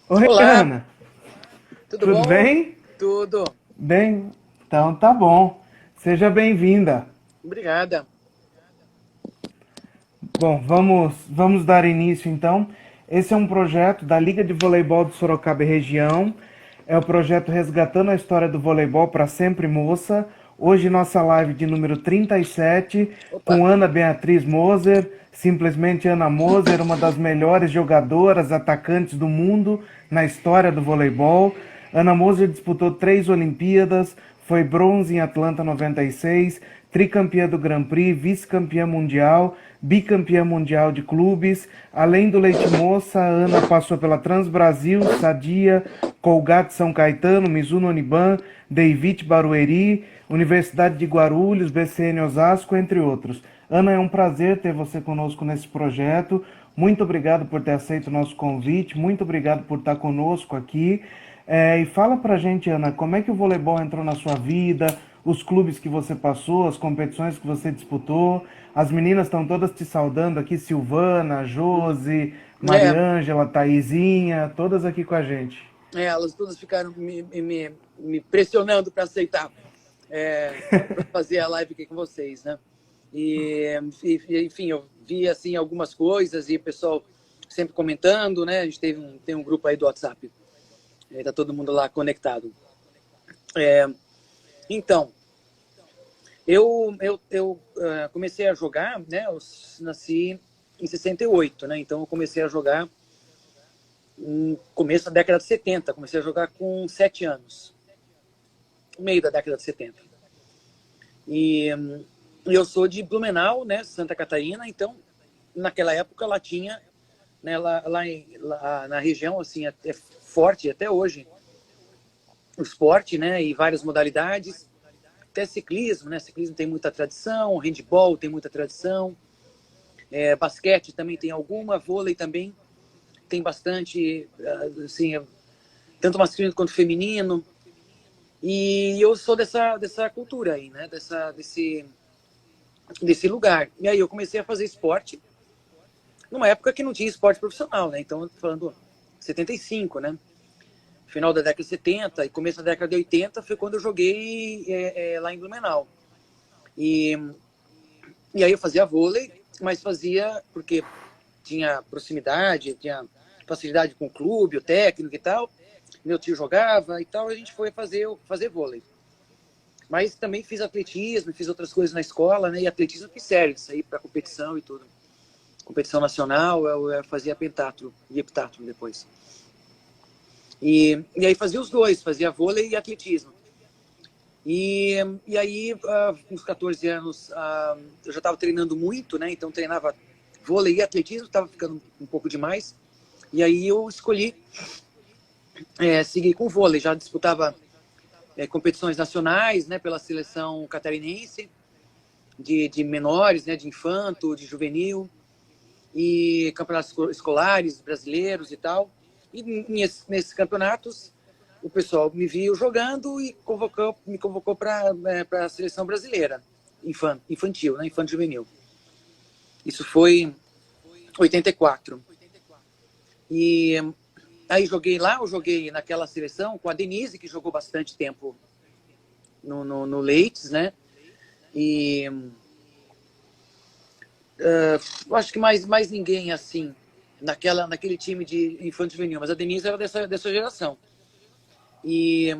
Oi, Olá, Ana, tudo tudo bom? bem? Tudo. Bem, então tá bom. Seja bem-vinda. Obrigada. Bom, vamos dar início então. Esse é um projeto da Liga de Voleibol de Sorocaba e Região. É o projeto Resgatando a História do Voleibol para Sempre Moça. Hoje nossa live de número 37 Opa. com Ana Beatriz Moser, simplesmente Ana Moser, uma das melhores jogadoras, atacantes do mundo na história do voleibol. Ana Moser disputou 3 Olimpíadas, foi bronze em Atlanta 96, tricampeã do Grand Prix, vice-campeã mundial, bicampeã mundial de clubes. Além do Leite Moça, a Ana passou pela Transbrasil, Sadia, Colgate São Caetano, Mizuno Uniban, Deivite Barueri, Universidade de Guarulhos, BCN Osasco, entre outros. Ana, é um prazer ter você conosco nesse projeto. Muito obrigado por ter aceito o nosso convite, muito obrigado por estar conosco aqui. E fala pra gente, Ana, como é que o voleibol entrou na sua vida, os clubes que você passou, as competições que você disputou. As meninas estão todas te saudando aqui, Silvana, Josi, É, Mariângela, Taizinha, todas aqui com a gente. elas todas ficaram me pressionando para aceitar, para fazer a live aqui com vocês, né? Enfim, eu vi assim algumas coisas e o pessoal sempre comentando, né? A gente tem um grupo aí do WhatsApp, tá todo mundo lá conectado. É, então, eu comecei a jogar, né? Eu nasci em 68, né? Então eu comecei a jogar no começo da década de 70. Comecei a jogar com 7 anos, no meio da década de 70. E eu sou de Blumenau, né, Santa Catarina, então naquela época ela tinha, né, lá na região, assim, é forte até hoje, o esporte, né, e várias modalidades, até ciclismo, né, ciclismo tem muita tradição, handball tem muita tradição, basquete também tem alguma, vôlei também tem bastante, assim, tanto masculino quanto feminino. E eu sou dessa cultura aí, né? Desse lugar. E aí eu comecei a fazer esporte numa época que não tinha esporte profissional, né? Então, eu tô falando 75, né? Final da década de 70 e começo da década de 80 foi quando eu joguei lá em Blumenau. E, e aí eu fazia vôlei, mas fazia porque tinha proximidade, tinha facilidade com o clube, o técnico e tal. Meu tio jogava e tal, a gente foi fazer vôlei. Mas também fiz atletismo, fiz outras coisas na escola, né? E atletismo fiz sério, saí para competição e tudo. Competição nacional, eu fazia pentatlo e heptatlo depois. E aí fazia os dois, fazia vôlei e atletismo. E aí, com uns 14 anos, eu já estava treinando muito, né? Então treinava vôlei e atletismo, estava ficando um pouco demais. E aí eu escolhi seguir com vôlei. Já disputava competições nacionais, né? Pela seleção catarinense, de menores, né? De infanto, de juvenil. E campeonatos escolares brasileiros e tal. E nesses campeonatos, o pessoal me viu jogando e me convocou para a seleção brasileira, infantil, né? Infanto juvenil. Isso foi em 84. E aí joguei lá, eu joguei naquela seleção com a Denise, que jogou bastante tempo no Leites, né? E acho que mais ninguém assim, naquele time de infanto juvenil, mas a Denise era dessa geração. E,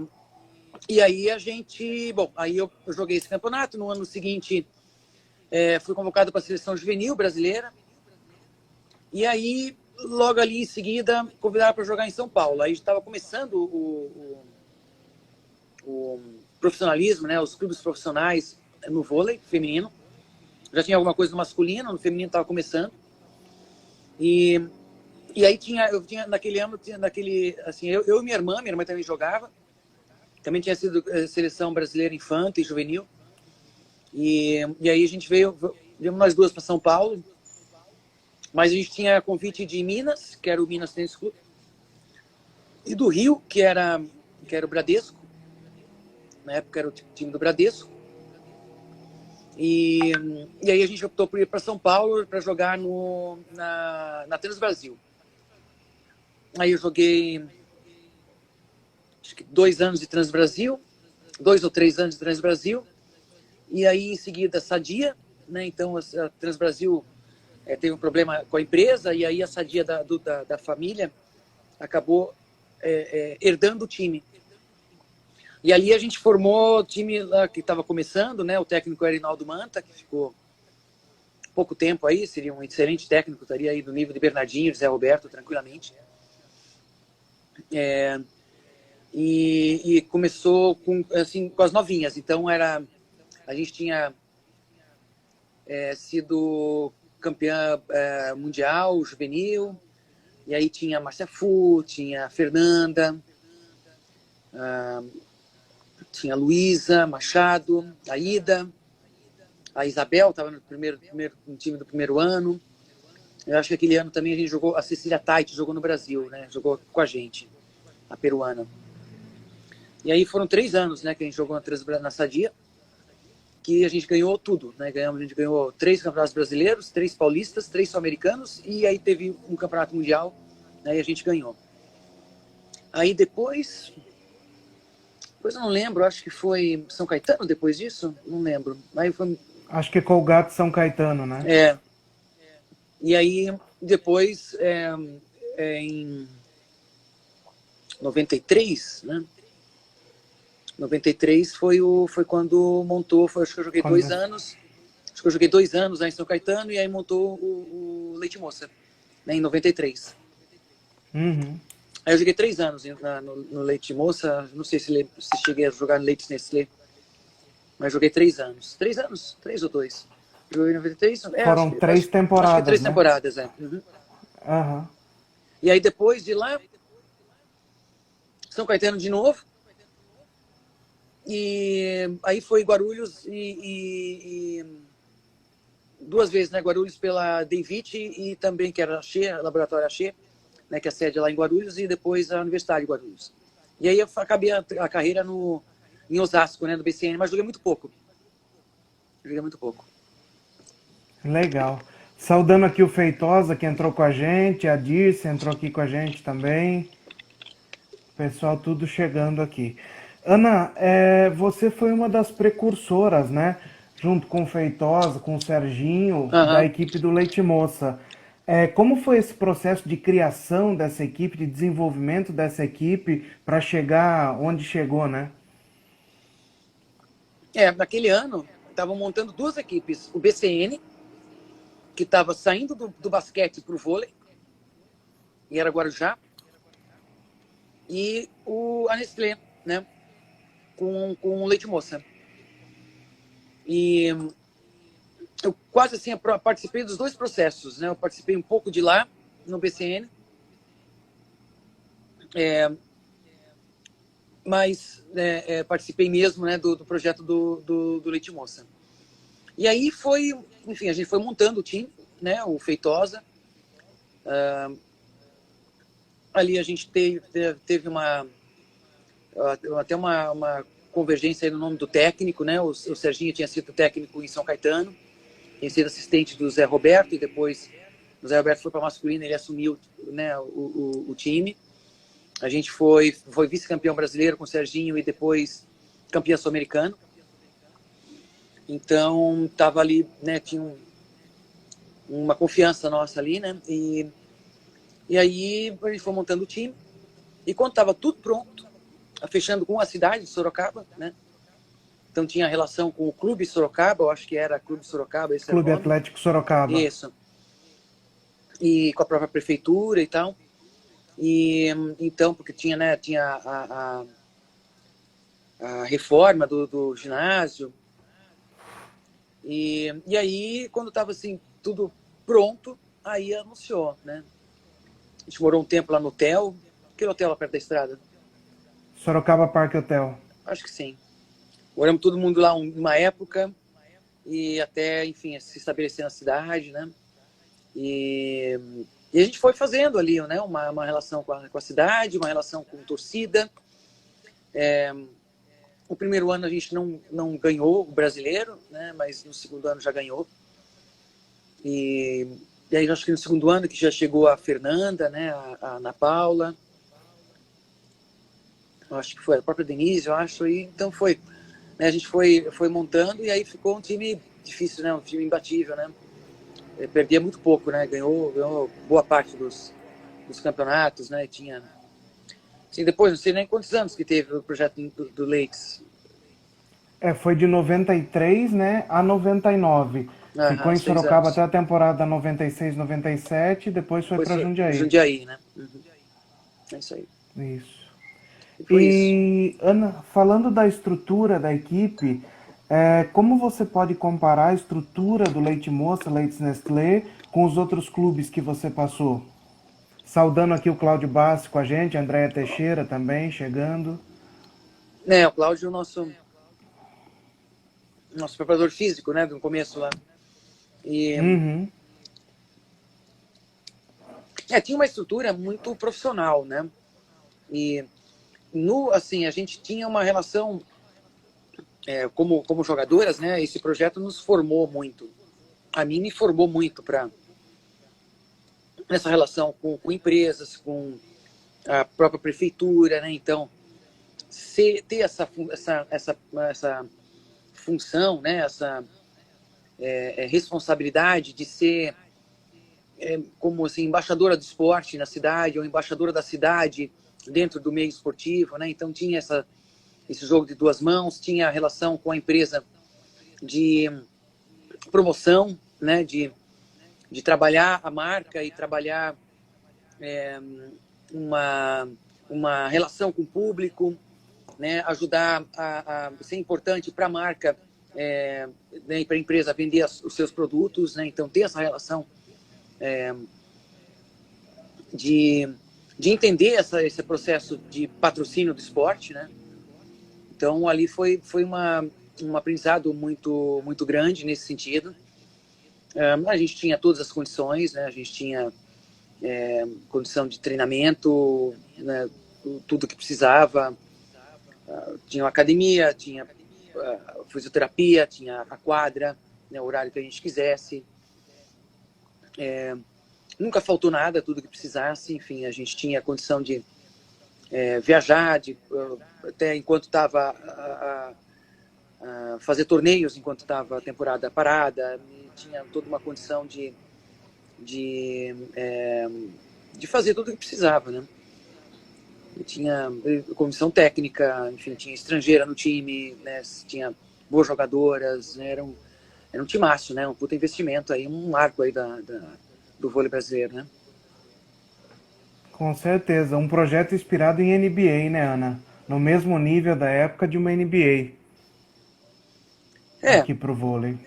e aí a gente, bom, aí eu joguei esse campeonato, no ano seguinte fui convocado para a seleção juvenil brasileira, e aí logo ali em seguida convidaram para jogar em São Paulo. Aí estava começando o profissionalismo, né, os clubes profissionais no vôlei feminino. Já tinha alguma coisa no masculino, no feminino estava começando. E, e aí eu tinha naquele ano, assim, eu e minha irmã também jogava, também tinha sido seleção brasileira infanto e juvenil. E aí a gente viemos nós duas para São Paulo, mas a gente tinha convite de Minas, que era o Minas Tênis Clube, e do Rio, que era o Bradesco, na época era o time do Bradesco. E aí a gente optou por ir para São Paulo para jogar na Tênis Brasil. Aí eu joguei acho que 2 anos de Transbrasil, 2 ou 3 anos de Transbrasil, e aí em seguida Sadia, né? Então a Transbrasil teve um problema com a empresa, e aí a Sadia da família acabou herdando o time. E ali a gente formou o time lá que estava começando, né? O técnico era Rinaldo Manta, que ficou pouco tempo aí, seria um excelente técnico, estaria aí do nível de Bernardinho, de Zé Roberto, tranquilamente. E começou com as novinhas. Então a gente tinha sido campeã mundial, juvenil, e aí tinha a Márcia Fu, tinha a Fernanda, tinha a Luísa Machado, a Ida, a Isabel estava no time do primeiro ano. Eu acho que aquele ano também a gente jogou, a Cecília Tait jogou no Brasil, né? Jogou com a gente, a peruana. E aí foram 3 anos, né, que a gente jogou na Sadia, que a gente ganhou tudo, né? A gente ganhou 3 campeonatos brasileiros, 3 paulistas, 3 sul-americanos, e aí teve um campeonato mundial, né, e a gente ganhou. Aí depois eu não lembro, acho que foi São Caetano depois disso, não lembro. Aí foi... Acho que Colgate São Caetano, né? E aí depois, em 93, né? 93 foi quando montou, acho que eu joguei 2 anos, acho que eu joguei 2 anos lá em São Caetano, e aí montou o Leite Moça, né, em 93. Uhum. Aí eu joguei 3 anos no Leite Moça, não sei se cheguei a jogar no Leite Nestlé, mas joguei 3 anos. 3 anos? 3 ou 2? Joguei em 93? Foram 3 temporadas, acho que 3 né? temporadas, Uhum. E aí depois de lá, São Caetano de novo, e aí foi Guarulhos e 2 vezes, né? Guarulhos pela David e também, que era a Axê, Laboratório Axê, né? Que é a sede lá em Guarulhos, e depois a Universidade de Guarulhos. E aí eu acabei a carreira em Osasco, né? Do BCN, mas joguei muito pouco. Legal. Saudando aqui o Feitosa, que entrou com a gente, a Dirce entrou aqui com a gente também. Pessoal, tudo chegando aqui. Ana, você foi uma das precursoras, né? Junto com o Feitosa, com o Serginho, da equipe do Leite Moça. Como foi esse processo de criação dessa equipe, de desenvolvimento dessa equipe, para chegar onde chegou, né? Naquele ano, estavam montando 2 equipes. O BCN, que estava saindo do basquete para o vôlei, e era Guarujá, e a Nestlé, né? Com o Leite Moça. E eu quase assim participei dos 2 processos, né? Eu participei um pouco de lá, no BCN, mas participei mesmo, né, do projeto do Leite Moça. E aí enfim, a gente foi montando o time, né? O Feitosa. Ali a gente teve até uma convergência aí no nome do técnico, né? O Serginho tinha sido técnico em São Caetano, tinha sido assistente do Zé Roberto, e depois o Zé Roberto foi para a masculina, ele assumiu, né, o time. A gente foi vice-campeão brasileiro com o Serginho e depois campeão sul-americano. Então estava ali, né? Tinha uma confiança nossa ali, né? E aí a gente foi montando o time. E quando estava tudo pronto, fechando com a cidade de Sorocaba, né? Então tinha relação com o Clube Sorocaba, eu acho que era Clube Sorocaba, esse Clube era o nome. Atlético Sorocaba. Isso. E com a própria prefeitura e tal. E então, porque tinha, né? Tinha a reforma do ginásio. E aí, quando estava assim, tudo pronto, aí anunciou, né? A gente morou um tempo lá no hotel. Aquele hotel lá perto da estrada? Sorocaba Park Hotel. Acho que sim. Moramos todo mundo lá uma época e até, enfim, se estabelecer na cidade, né? E a gente foi fazendo ali, né? Uma relação com a cidade, uma relação com torcida. O primeiro ano a gente não ganhou o brasileiro, né? Mas no segundo ano já ganhou. E aí acho que no segundo ano que já chegou a Fernanda, né? A Ana Paula. eu acho que foi a própria Denise, eu acho, e então foi, né, a gente foi montando e aí ficou um time difícil, né, um time imbatível, né, perdia muito pouco, né, ganhou boa parte dos campeonatos, né, e tinha, assim, depois não sei nem quantos anos que teve o projeto do Lakes. Foi de 93, né, a 99. Ficou Aham, em 6 Sorocaba anos. até a temporada 96, 97, depois foi Depois para foi Jundiaí. Jundiaí, né? Uhum. É isso aí. Isso. E foi isso. E, Ana, falando da estrutura da equipe, como você pode comparar a estrutura do Leite Moça, Leites Nestlé, com os outros clubes que você passou? Saudando aqui o Cláudio Bassi com a gente, a Andréia Teixeira também chegando. É, o Cláudio, nosso preparador físico, né, do começo lá. E Uhum. tinha uma estrutura muito profissional, né? E no assim, a gente tinha uma relação como jogadoras, né? Esse projeto nos formou muito. A mim me formou muito para nessa relação com empresas, com a própria prefeitura, né? Então, ter essa função, né? Essa responsabilidade de ser como assim embaixadora do esporte na cidade ou embaixadora da cidade dentro do meio esportivo, né? Então tinha esse jogo de duas mãos, tinha a relação com a empresa de promoção, né? De trabalhar a marca e trabalhar uma uma relação com o público, né? Ajudar a ser importante para a marca, né? Para a empresa vender os seus produtos, né? Então ter essa relação de, de entender esse processo de patrocínio do esporte, né? Então ali foi um aprendizado muito grande nesse sentido. A gente tinha todas as condições, né? A gente tinha condição de treinamento, né? Tudo que precisava. Tinha uma academia, tinha fisioterapia, tinha a quadra, né? O horário que a gente quisesse. Nunca faltou nada, tudo que precisasse. Enfim, a gente tinha a condição de viajar, até enquanto estava fazer torneios enquanto estava a temporada parada, tinha toda uma condição de, é, de fazer tudo o que precisava, né? Tinha comissão técnica, enfim, tinha estrangeira no time, né? Tinha boas jogadoras, né? Era um timaço, né? Um puta investimento aí, um marco aí do vôlei brasileiro, né? Com certeza, um projeto inspirado em NBA, né, Ana? No mesmo nível da época de uma NBA É, aqui pro vôlei.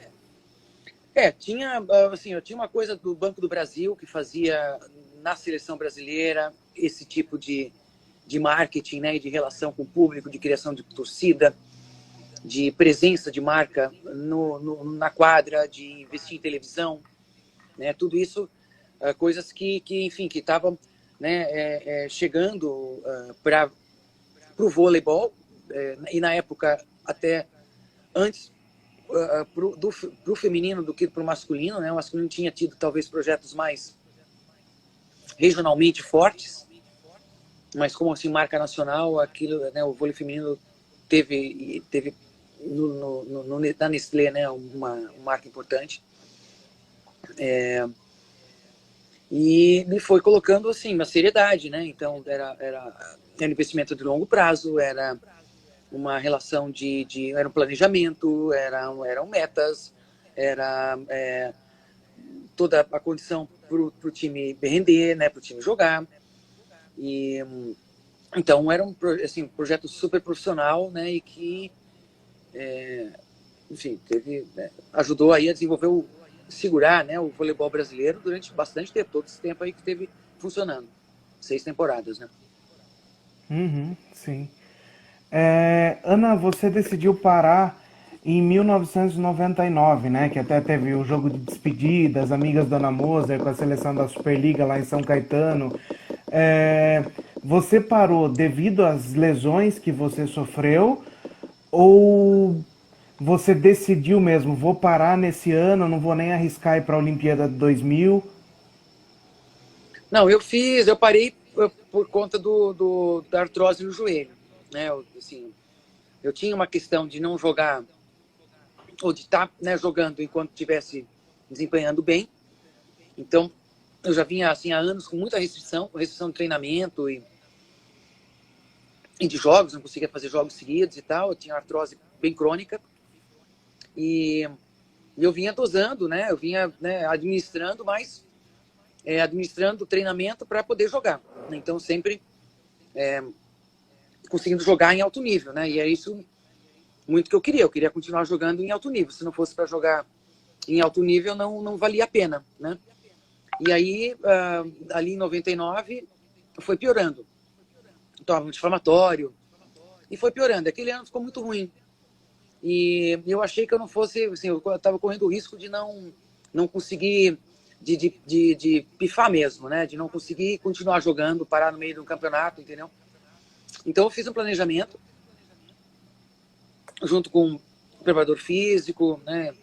tinha, assim, eu tinha uma coisa do Banco do Brasil que fazia na seleção brasileira esse tipo de marketing, né, de relação com o público, de criação de torcida, de presença de marca na quadra, de investir em televisão, né, tudo isso, coisas que enfim, que estavam, né, chegando para o voleibol, e na época até antes pro feminino do que pro masculino, né? O masculino tinha tido talvez projetos mais regionalmente fortes, mas como assim marca nacional, aquilo, né? O vôlei feminino teve na Nestlé, né? Uma marca importante. E me foi colocando assim uma seriedade, né? Então era um investimento de longo prazo, era uma relação era um planejamento, eram metas, era toda a condição para o time render, né, para o time jogar. E então era um projeto super profissional, né, e que enfim ajudou aí a desenvolver segurar, né, o voleibol brasileiro durante bastante tempo, todo esse tempo aí que esteve funcionando, 6 temporadas, né. Uhum, sim. Ana, você decidiu parar em 1999, né? Que até teve o jogo de despedida, as amigas da Ana Moser com a seleção da Superliga lá em São Caetano. Você parou devido às lesões que você sofreu ou você decidiu mesmo, vou parar nesse ano, não vou nem arriscar ir para a Olimpíada de 2000? Não, eu parei por conta da artrose no joelho. né? Assim, eu tinha uma questão de não jogar, ou de estar, né, jogando enquanto estivesse desempenhando bem. Então, eu já vinha assim, há anos com muita restrição de treinamento e de jogos, não conseguia fazer jogos seguidos e tal. Eu tinha artrose bem crônica e eu vinha dosando, né? Eu vinha, né, administrando, mas administrando treinamento para poder jogar. Então, sempre conseguindo jogar em alto nível, né? E é isso muito que eu queria. Eu queria continuar jogando em alto nível. Se não fosse para jogar em alto nível, não valia a pena, né? E aí, ali em 99, foi piorando. Tomava anti-inflamatório e foi piorando. Aquele ano ficou muito ruim. E eu achei que eu não fosse, assim, eu estava correndo o risco de não conseguir, de pifar mesmo, né? De não conseguir continuar jogando, parar no meio de um campeonato, entendeu? Então eu fiz um planejamento junto com o preparador físico, né?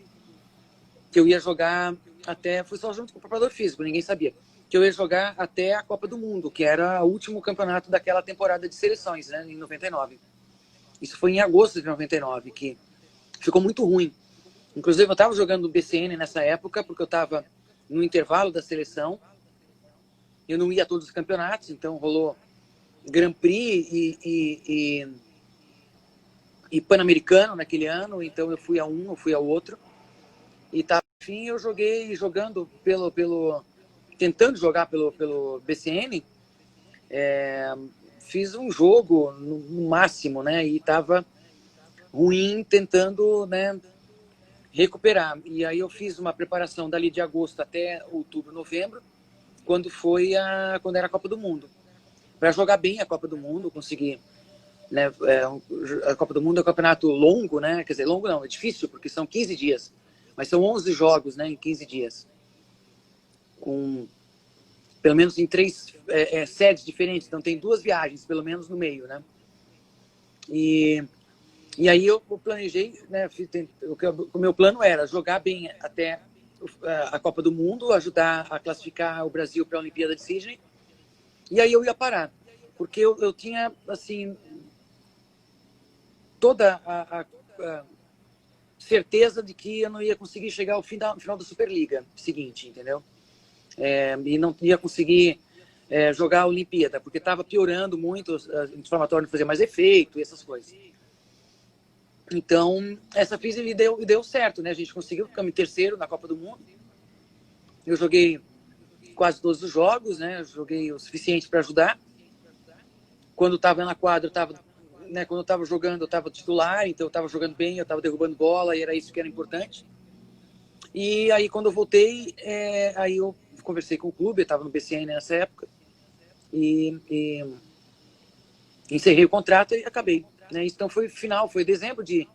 Que eu ia jogar até, foi só junto com o preparador físico, ninguém sabia. Que eu ia jogar até a Copa do Mundo, que era o último campeonato daquela temporada de seleções, né? Em 99. Isso foi em agosto de 99, que ficou muito ruim. Inclusive, eu estava jogando no BCN nessa época, porque eu estava no intervalo da seleção. Eu não ia a todos os campeonatos, então rolou Grand Prix e Pan-Americano naquele ano. Então eu fui a um, eu fui ao outro. E tá, enfim, eu joguei jogando tentando jogar pelo BCN. Fiz um jogo no máximo, né? E estava ruim, tentando, né, recuperar. E aí eu fiz uma preparação dali de agosto até outubro, novembro, quando era a Copa do Mundo. Para jogar bem a Copa do Mundo, conseguir, né, a Copa do Mundo é um campeonato longo, né? Quer dizer, longo não, é difícil, porque são 15 dias. Mas são 11 jogos, né, em 15 dias. Com, pelo menos em 3 sedes diferentes. Então tem 2 viagens, pelo menos, no meio, né? E aí eu planejei, né, o meu plano era jogar bem até a Copa do Mundo, ajudar a classificar o Brasil para a Olimpíada de Sydney, e aí eu ia parar, porque eu tinha, assim, toda a certeza de que eu não ia conseguir chegar ao final da Superliga seguinte, entendeu? E não ia conseguir jogar a Olimpíada, porque estava piorando muito, o inflamatório não fazia mais efeito, e essas coisas. Então, essa FIS deu certo, né? A gente conseguiu, ficamos em terceiro na Copa do Mundo. Eu joguei quase todos os jogos, né? Eu joguei o suficiente para ajudar. Quando estava na quadra, né? Quando eu estava jogando, eu estava titular, então eu estava jogando bem, eu estava derrubando bola, e era isso que era importante. E aí, quando eu voltei, aí eu conversei com o clube, eu estava no BCN nessa época, e encerrei o contrato e acabei. Né? Então foi final, foi dezembro de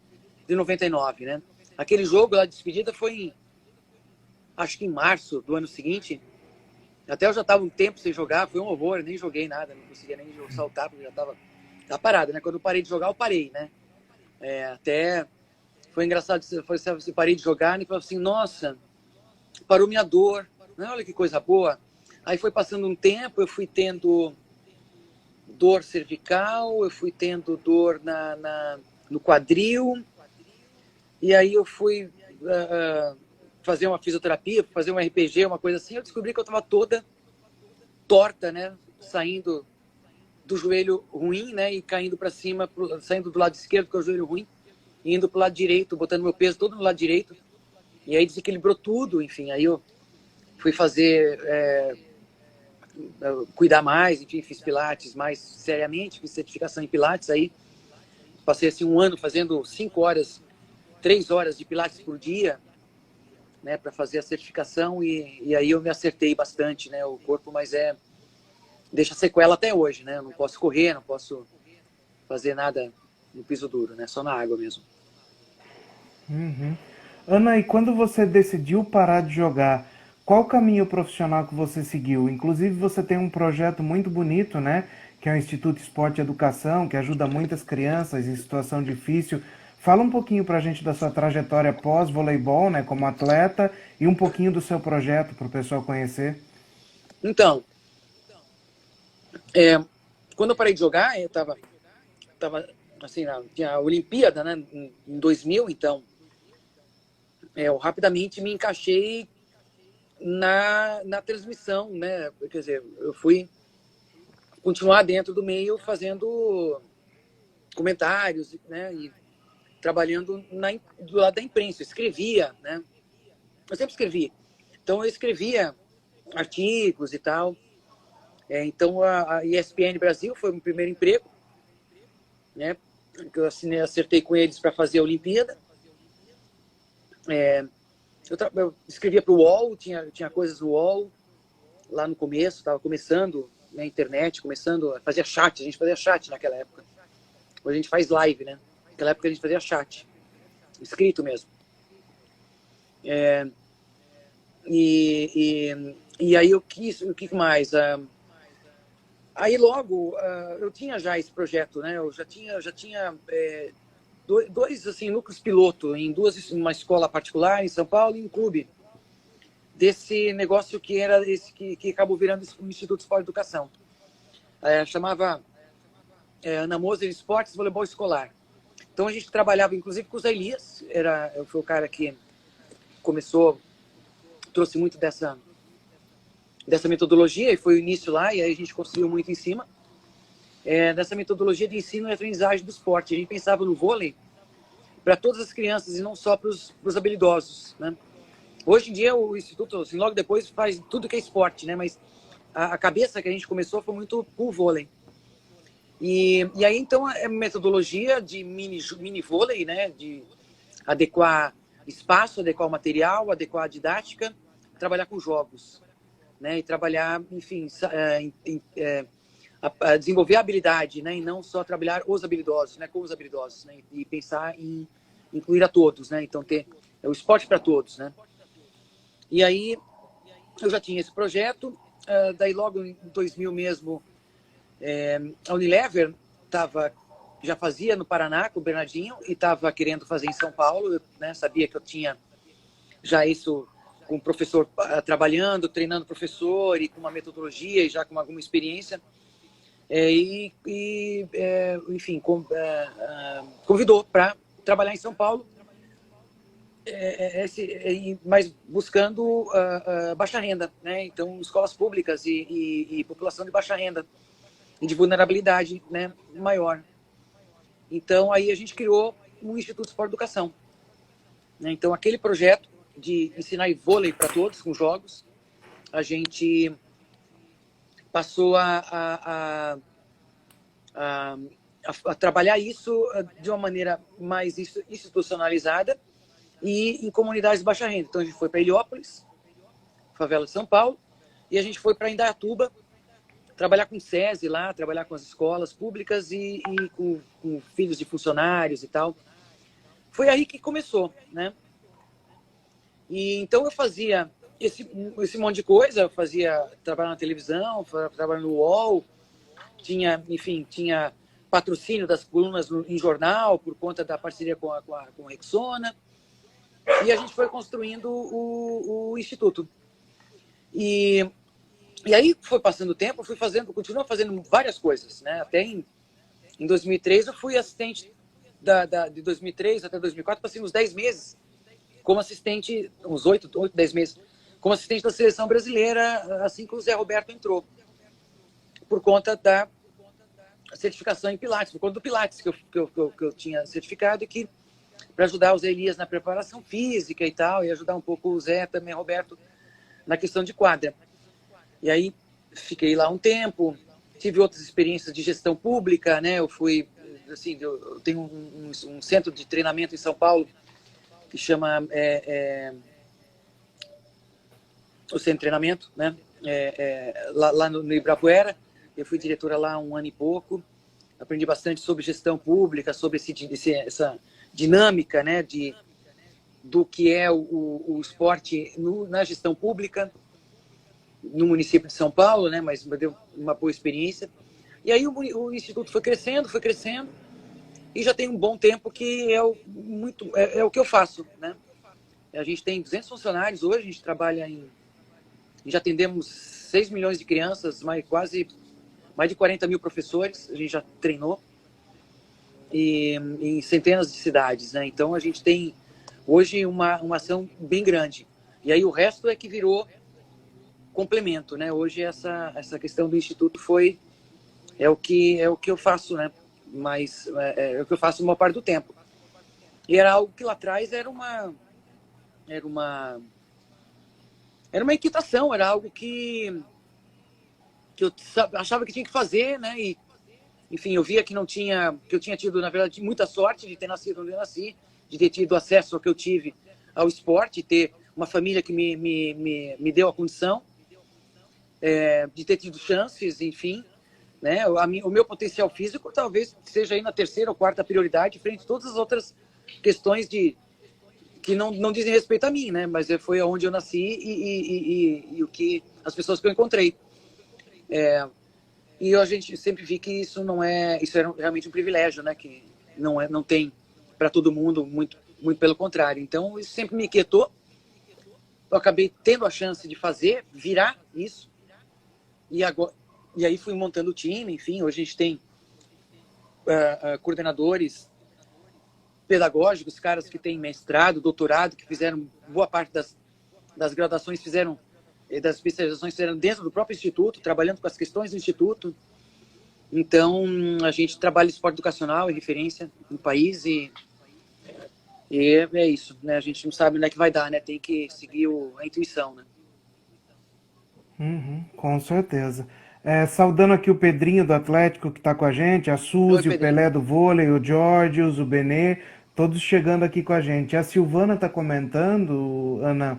99, né? Aquele jogo lá de despedida foi acho que em março do ano seguinte. Até eu já estava um tempo sem jogar, foi um horror, eu nem joguei nada, não conseguia nem saltar, porque já estava parado, né? Quando eu parei de jogar, eu parei, né? Até foi engraçado, eu parei de jogar e falei assim, nossa, parou minha dor, né? Olha que coisa boa. Aí foi passando um tempo, eu fui tendo dor cervical, eu fui tendo dor no quadril, e aí eu fui fazer uma fisioterapia, fazer um RPG, uma coisa assim, eu descobri que eu estava toda torta, né, saindo do joelho ruim, né, e caindo para cima, saindo do lado esquerdo, que é o joelho ruim, e indo para o lado direito, botando meu peso todo no lado direito, e aí desequilibrou tudo, enfim, aí eu fui fazer... cuidar mais, enfim, fiz pilates mais seriamente, fiz certificação em pilates, aí passei assim um ano fazendo 3 horas de pilates por dia, né, para fazer a certificação, e aí eu me acertei bastante, né, o corpo, mas deixa sequela até hoje, né, eu não posso correr, não posso fazer nada no piso duro, né, só na água mesmo. Uhum. Ana, e quando você decidiu parar de jogar, qual caminho profissional que você seguiu? Inclusive você tem um projeto muito bonito, né? Que é o Instituto Esporte e Educação, que ajuda muitas crianças em situação difícil. Fala um pouquinho pra gente da sua trajetória pós-voleibol, né? Como atleta, e um pouquinho do seu projeto para o pessoal conhecer. Então, quando eu parei de jogar, eu estava tava assim, tinha a Olimpíada, né, em 2000, então eu rapidamente me encaixei na transmissão, né? Quer dizer, eu fui continuar dentro do meio fazendo comentários, né? E trabalhando do lado da imprensa. Eu escrevia, né? Eu sempre escrevi. Então eu escrevia artigos e tal. Então a ESPN Brasil foi o meu primeiro emprego, né? Que eu acertei com eles para fazer a Olimpíada. Eu escrevia para o UOL, tinha coisas no UOL lá no começo, estava começando na internet, começando a fazer chat, a gente fazia chat naquela época. Hoje a gente faz live, né? Naquela época a gente fazia chat, escrito mesmo. E aí o que mais? Aí logo eu tinha já esse projeto, né? Eu já tinha dois assim, núcleos piloto em uma escola particular em São Paulo e um clube desse negócio que era esse que acabou virando o Instituto de Esporte e Educação. Chamava Ana Moser Esportes e Voleibol Escolar. Então a gente trabalhava inclusive com o Zé Elias, foi o cara que começou, trouxe muito dessa metodologia, e foi o início lá, e aí a gente construiu muito em cima dessa metodologia de ensino e aprendizagem do esporte. A gente pensava no vôlei para todas as crianças e não só para os habilidosos, né? Hoje em dia o Instituto, assim, logo depois, faz tudo que é esporte, né? Mas a cabeça que a gente começou foi muito com o vôlei. E aí, então, é metodologia de mini vôlei, né? De adequar espaço, adequar o material, adequar a didática, trabalhar com jogos, né? E trabalhar, enfim, desenvolver a habilidade, né? E não só trabalhar os habilidosos, né? Com os habilidosos, né? E pensar em incluir a todos, né? Então, ter o esporte para todos, né? E aí, eu já tinha esse projeto, daí logo em 2000 mesmo, a Unilever já fazia no Paraná com o Bernardinho e estava querendo fazer em São Paulo, né? Sabia que eu tinha já isso com o professor trabalhando, treinando professor e com uma metodologia e já com alguma experiência. Enfim, convidou para trabalhar em São Paulo, mas buscando baixa renda, né? Então, escolas públicas e população de baixa renda e de vulnerabilidade, né, maior. Então, aí a gente criou um Instituto de Esporte e Educação, né? Então, aquele projeto de ensinar vôlei para todos, com jogos, a gente passou a trabalhar isso de uma maneira mais institucionalizada e em comunidades de baixa renda. Então, a gente foi para Heliópolis, favela de São Paulo, e a gente foi para Indaiatuba, trabalhar com SESI lá, trabalhar com as escolas públicas e com filhos de funcionários e tal. Foi aí que começou, né? E então eu fazia esse monte de coisa, eu fazia trabalho na televisão, trabalho no UOL, tinha patrocínio das colunas em jornal por conta da parceria com a Rexona, e a gente foi construindo o Instituto. E aí foi passando o tempo, continuo fazendo várias coisas, né? Até em 2003 eu fui assistente de 2003 até 2004, passei uns 10 meses como assistente, uns 8, 10 meses, como assistente da seleção brasileira, assim que o Zé Roberto entrou, por conta da certificação em Pilates, por conta do Pilates que eu tinha certificado, e que para ajudar os Elias na preparação física e tal, e ajudar um pouco o Zé também, Roberto, na questão de quadra. E aí fiquei lá um tempo, tive outras experiências de gestão pública, né? Eu tenho um centro de treinamento em São Paulo que chama o centro de treinamento, né? Lá no Ibirapuera. Eu fui diretora lá há 1 ano e pouco. Aprendi bastante sobre gestão pública, sobre essa dinâmica, né? Do que é o esporte na gestão pública no município de São Paulo, né? Mas me deu uma boa experiência. E aí o Instituto foi crescendo, e já tem um bom tempo que é o que eu faço, né? A gente tem 200 funcionários hoje, a gente trabalha já atendemos 6 milhões de crianças, mais de 40 mil professores, a gente já treinou. e em centenas de cidades, né? Então a gente tem hoje uma ação bem grande. E aí o resto é que virou complemento, né? Hoje essa questão do instituto é o que eu faço, né? Mas é o que eu faço uma parte do tempo. E era algo que lá atrás era uma inquietação, era algo que eu achava que tinha que fazer, né? E enfim, eu via que que eu tinha tido, na verdade, muita sorte de ter nascido onde eu nasci, de ter tido acesso ao que eu tive ao esporte, ter uma família que me deu a condição, de ter tido chances, enfim, né? O meu potencial físico talvez seja aí na terceira ou quarta prioridade, frente a todas as outras questões que não dizem respeito a mim, né? Mas foi onde eu nasci e o que as pessoas que eu encontrei. E a gente sempre vi que isso era realmente um privilégio, né? Que não tem para todo mundo, muito, muito pelo contrário. Então, isso sempre me inquietou. Eu acabei tendo a chance de virar isso. E aí fui montando o time, enfim, hoje a gente tem coordenadores pedagógicos, caras que têm mestrado, doutorado, que fizeram boa parte das graduações, das especializações fizeram dentro do próprio instituto, trabalhando com as questões do instituto. Então, a gente trabalha esporte educacional, é referência no país e é isso, né? A gente não sabe onde é que vai dar, né? Tem que seguir a intuição, né? Uhum, com certeza. Saudando aqui o Pedrinho do Atlético que está com a gente, a Oi, Suzy, o Pedrinho. Pelé do vôlei, o Georgios, o Benê, todos chegando aqui com a gente. A Silvana está comentando, Ana,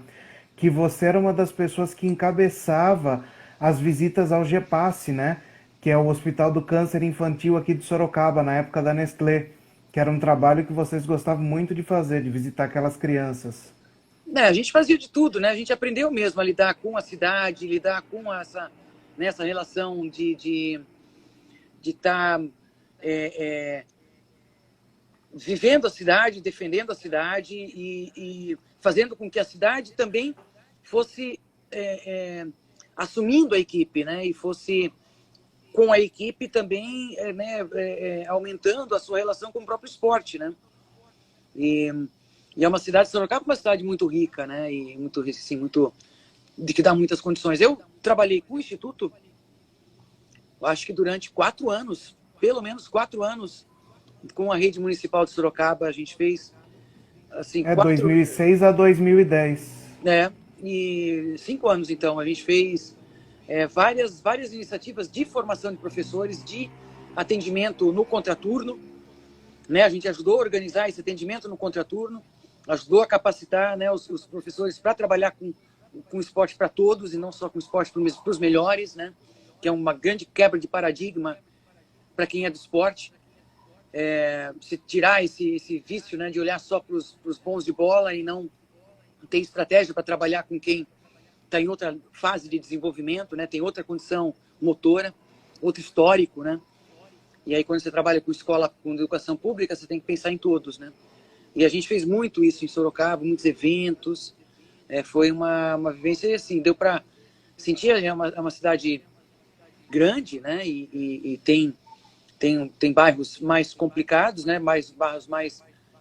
que você era uma das pessoas que encabeçava as visitas ao GEPASSE, né? Que é o Hospital do Câncer Infantil aqui de Sorocaba, na época da Nestlé, que era um trabalho que vocês gostavam muito de fazer, de visitar aquelas crianças. A gente fazia de tudo, né? A gente aprendeu mesmo a lidar com a cidade, lidar com nessa relação de estar vivendo a cidade, defendendo a cidade e fazendo com que a cidade também fosse assumindo a equipe, né? E fosse com a equipe também aumentando a sua relação com o próprio esporte, né? E é uma cidade, Sorocaba é uma cidade muito rica, né? E muito, assim, muito de que dá muitas condições. Eu trabalhei com o Instituto, acho que durante 4 anos, pelo menos 4 anos, com a rede municipal de Sorocaba. A gente fez, assim, 2006 a 2010. e 5 anos, então. A gente fez várias iniciativas de formação de professores, de atendimento no contraturno, né? A gente ajudou a organizar esse atendimento no contraturno, ajudou a capacitar, né, os professores para trabalhar com esporte para todos e não só com esporte para os melhores, né? Que é uma grande quebra de paradigma para quem é do esporte. Se tirar esse vício, né, de olhar só para os bons de bola e não ter estratégia para trabalhar com quem está em outra fase de desenvolvimento, né? Tem outra condição motora, outro histórico, né? E aí, quando você trabalha com escola, com educação pública, você tem que pensar em todos, né? E a gente fez muito isso em Sorocaba, muitos eventos. Foi uma vivência assim, deu para sentir. É uma cidade grande, né? E tem bairros mais complicados, né? Bairros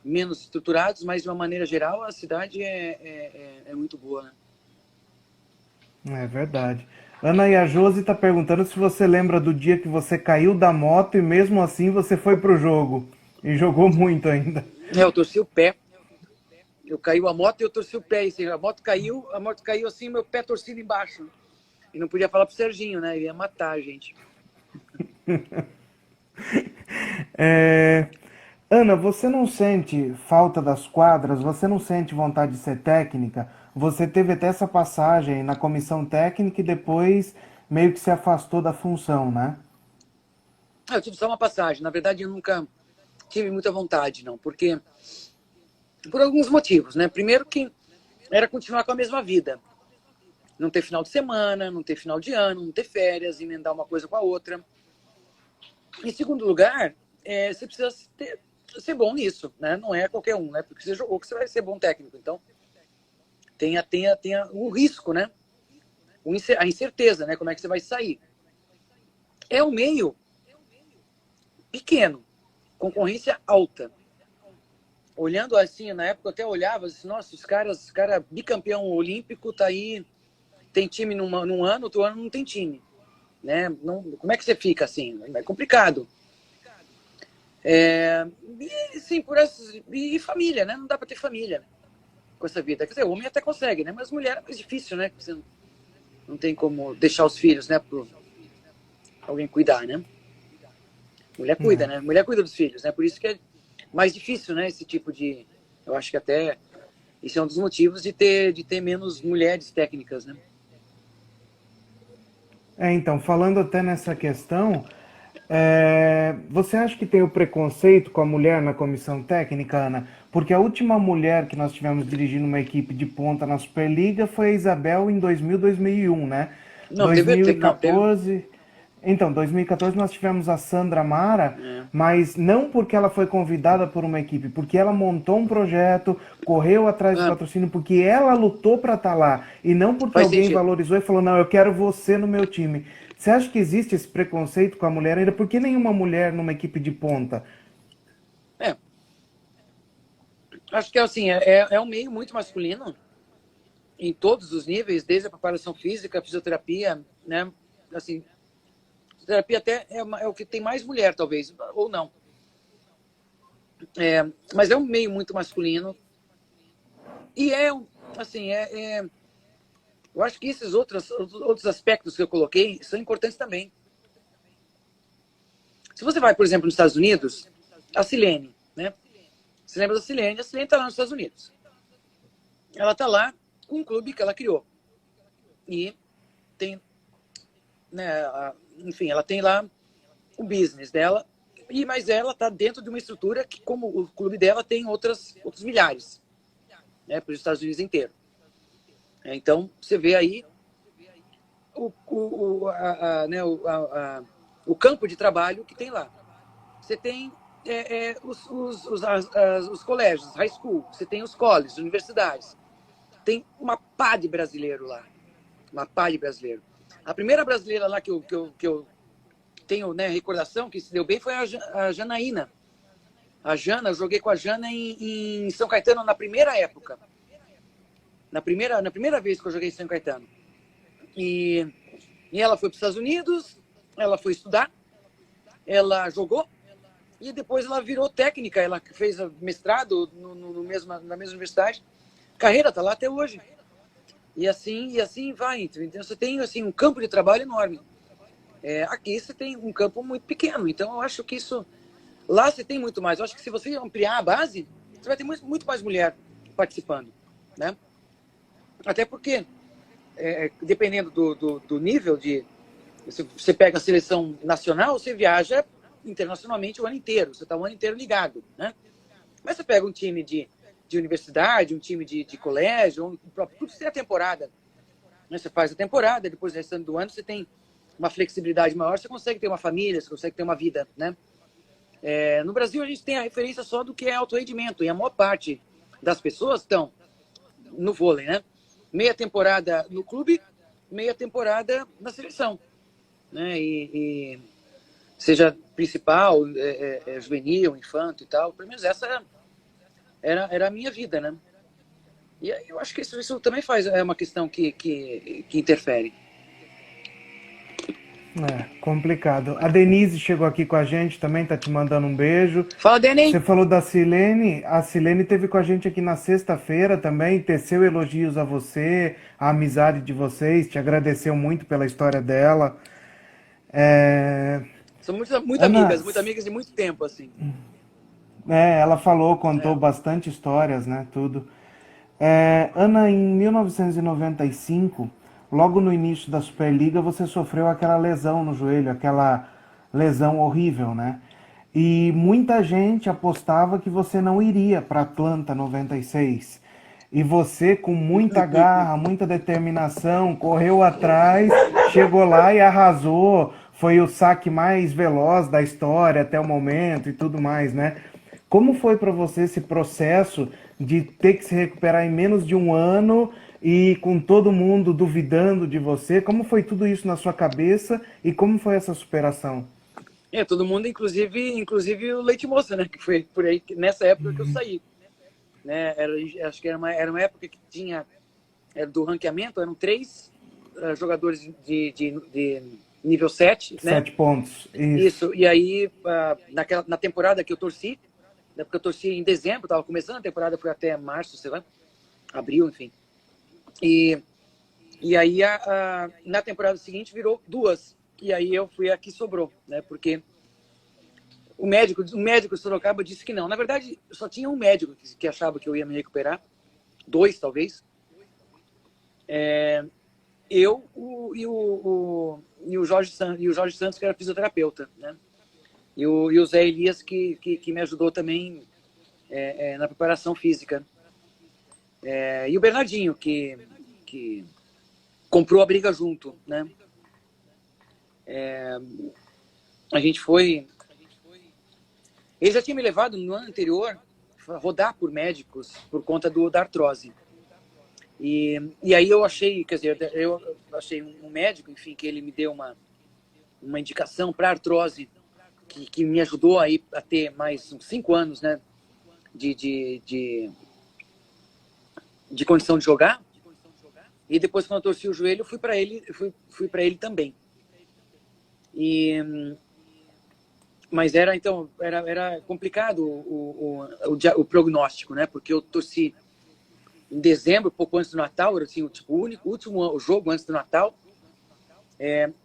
menos estruturados, mas de uma maneira geral a cidade é muito boa, né? É verdade. Ana e a Josi está perguntando se você lembra do dia que você caiu da moto e mesmo assim você foi pro jogo. E jogou muito ainda. Eu torci o pé. Eu caiu a moto e eu torci o pé. Assim, a moto caiu assim, meu pé torcido embaixo. E não podia falar pro Serginho, né? Ele ia matar a gente. É, Ana, você não sente falta das quadras? Você não sente vontade de ser técnica? Você teve até essa passagem na comissão técnica e depois meio que se afastou da função, né? Eu tive só uma passagem. Na verdade, eu nunca tive muita vontade, não. Porque, por alguns motivos, né? Primeiro que era continuar com a mesma vida. Não ter final de semana, não ter final de ano, não ter férias, emendar uma coisa com a outra. Em segundo lugar, você precisa ser bom nisso, né? Não é qualquer um, né? Porque você jogou que você vai ser bom técnico. Então, tenha o risco, né? A incerteza, né? Como é que você vai sair. É um meio pequeno, concorrência alta. Olhando assim, na época eu até olhava, assim, nossa, os cara bicampeão olímpico tá aí, tem time num ano, outro ano não tem time, né? Não, como é que você fica assim? É complicado. E sim, e família, né? Não dá para ter família com essa vida. Quer dizer, o homem até consegue, né? Mas mulher é mais difícil, né? Você não tem como deixar os filhos, né? Para alguém cuidar, né? Mulher cuida, né? Mulher cuida dos filhos, né? Por isso que é mais difícil, né? Esse tipo de... Eu acho que até isso é um dos motivos de ter menos mulheres técnicas, né? Então, falando até nessa questão, você acha que tem o preconceito com a mulher na comissão técnica, Ana? Porque a última mulher que nós tivemos dirigindo uma equipe de ponta na Superliga foi a Isabel em 2000, 2001, né? Não, teve... 2014... Então, 2014 nós tivemos a Sandra Mara, É. mas não porque ela foi convidada por uma equipe, porque ela montou um projeto, correu atrás de patrocínio, porque ela lutou para estar lá, e não porque Faz alguém sentido. valorizou e falou, não, eu quero você no meu time. Você acha que existe esse preconceito com a mulher ainda? Por que nenhuma mulher numa equipe de ponta? Acho que assim, é um meio muito masculino em todos os níveis, desde a preparação física, a fisioterapia, né? Assim, fisioterapia até é o que tem mais mulher, talvez, ou não. Mas é um meio muito masculino. E assim, eu acho que esses outros aspectos que eu coloquei são importantes também. Se você vai, por exemplo, nos Estados Unidos, a Silene, né? Você lembra da Silene? A Silene está lá nos Estados Unidos. Ela está lá com um clube que ela criou. E tem, né, enfim, ela tem lá o business dela, mas ela está dentro de uma estrutura que, como o clube dela, tem outros milhares, né, para os Estados Unidos inteiro. Então, você vê aí o campo de trabalho que tem lá. Você tem os colégios, high school, você tem os colleges, universidades. Tem uma pá de brasileiro lá. Uma pá de brasileiro. A primeira brasileira lá que eu tenho, né, recordação, que se deu bem, foi a Janaína. A Jana, eu joguei com a Jana em São Caetano na primeira época. Na primeira vez que eu joguei em São Caetano. E ela foi para os Estados Unidos, ela foi estudar, ela jogou, e depois ela virou técnica, ela fez mestrado na mesma universidade. A carreira está lá até hoje. E assim vai. Então você tem assim, um campo de trabalho enorme. Aqui você tem um campo muito pequeno. Então eu acho que isso... Lá você tem muito mais. Eu acho que se você ampliar a base, você vai ter muito mais mulher participando, né? Até porque, dependendo do nível de... Se você pega a seleção nacional, você viaja internacionalmente o ano inteiro. Você está o ano inteiro ligado, né? Mas você pega um time de universidade, um time de colégio, tudo isso é a temporada. Né? Você faz a temporada, depois, no restante do ano, você tem uma flexibilidade maior, você consegue ter uma família, você consegue ter uma vida, né? No Brasil, a gente tem a referência só do que é alto rendimento, e a maior parte das pessoas estão no vôlei, né? Meia temporada no clube, meia temporada na seleção, né? E seja principal, juvenil, infanto e tal, pelo menos essa era a minha vida, né? E aí eu acho que isso também é uma questão que interfere. Complicado. A Denise chegou aqui com a gente também, tá te mandando um beijo. Fala, Deni! Você falou da Silene, a Silene teve com a gente aqui na sexta-feira também, teceu elogios a você, a amizade de vocês, te agradeceu muito pela história dela. São muito Ana, amigas de muito tempo, assim. ela falou, contou bastante histórias, né, tudo. Ana, em 1995, logo no início da Superliga, você sofreu aquela lesão no joelho, aquela lesão horrível, né? E muita gente apostava que você não iria para Atlanta 96. E você, com muita garra, muita determinação, correu atrás, chegou lá e arrasou. Foi o saque mais veloz da história até o momento e tudo mais, né? Como foi para você esse processo de ter que se recuperar em menos de um ano e com todo mundo duvidando de você? Como foi tudo isso na sua cabeça e como foi essa superação? Todo mundo, inclusive o Leite Moça, né? Que foi por aí, nessa época que eu saí. Né? Acho que era uma época que tinha, era do ranqueamento, eram 3 jogadores de nível 7, né? 7 pontos, isso. Isso, e aí, na temporada que eu torci, né? Porque eu torci em dezembro, estava começando a temporada, foi até março, sei lá, abril, enfim. E aí, na temporada seguinte, virou 2. E aí eu fui a que sobrou, né? Porque o médico de Sorocaba disse que não. Na verdade, só tinha um médico que achava que eu ia me recuperar. 2, talvez. E o Jorge Santos, que era fisioterapeuta, né? E o Zé Elias, que me ajudou também na preparação física. E o Bernardinho, que comprou a briga junto, né? A gente foi... Ele já tinha me levado no ano anterior a rodar por médicos por conta da artrose. E aí eu achei, quer dizer, eu achei um médico, enfim, que ele me deu uma indicação para artrose, que me ajudou aí a ter mais uns 5 anos, né, de condição de jogar. E depois, quando eu torci o joelho, fui para ele também. Mas era complicado o prognóstico, né? Porque eu torci em dezembro, pouco antes do Natal, era assim, o último jogo antes do Natal.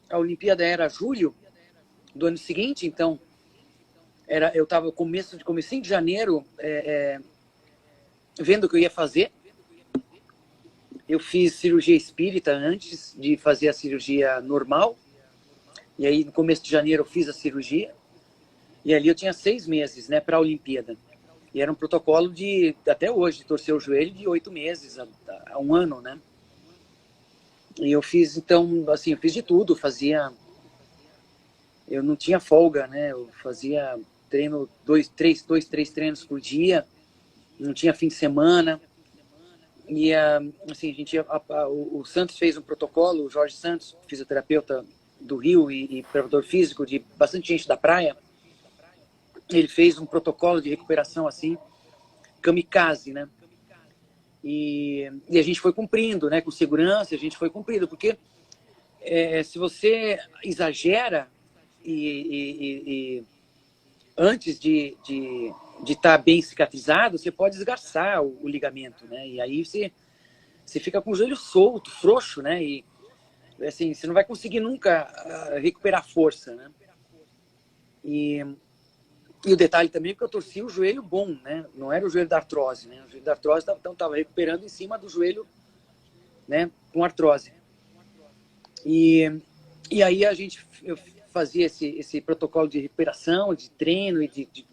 A Olimpíada era julho do ano seguinte, então eu estava comecinho de janeiro vendo o que eu ia fazer. Eu fiz cirurgia espírita antes de fazer a cirurgia normal. E aí, no começo de janeiro, eu fiz a cirurgia. E ali eu tinha 6 meses, né, para a Olimpíada. E era um protocolo até hoje, de torcer o joelho de 8 meses a 1 ano, né? E eu fiz, então, assim, eu fiz de tudo. Eu não tinha folga, né? Eu fazia treino, 3 treinos por dia. Não tinha fim de semana. E, assim, o Santos fez um protocolo, o Jorge Santos, fisioterapeuta do Rio e preparador físico de bastante gente da praia. Ele fez um protocolo de recuperação assim, kamikaze, né? E a gente foi cumprindo, né? Com segurança, a gente foi cumprindo, porque se você exagera antes de estar bem cicatrizado, você pode desgastar o ligamento, né? E aí você fica com o joelho solto, frouxo, né? E assim, você não vai conseguir nunca recuperar força, né? E o detalhe também é que eu torci o joelho bom, né? Não era o joelho da artrose, né? O joelho da artrose estava recuperando em cima do joelho, né? Com artrose. E aí eu fazia esse protocolo de recuperação, de treino e de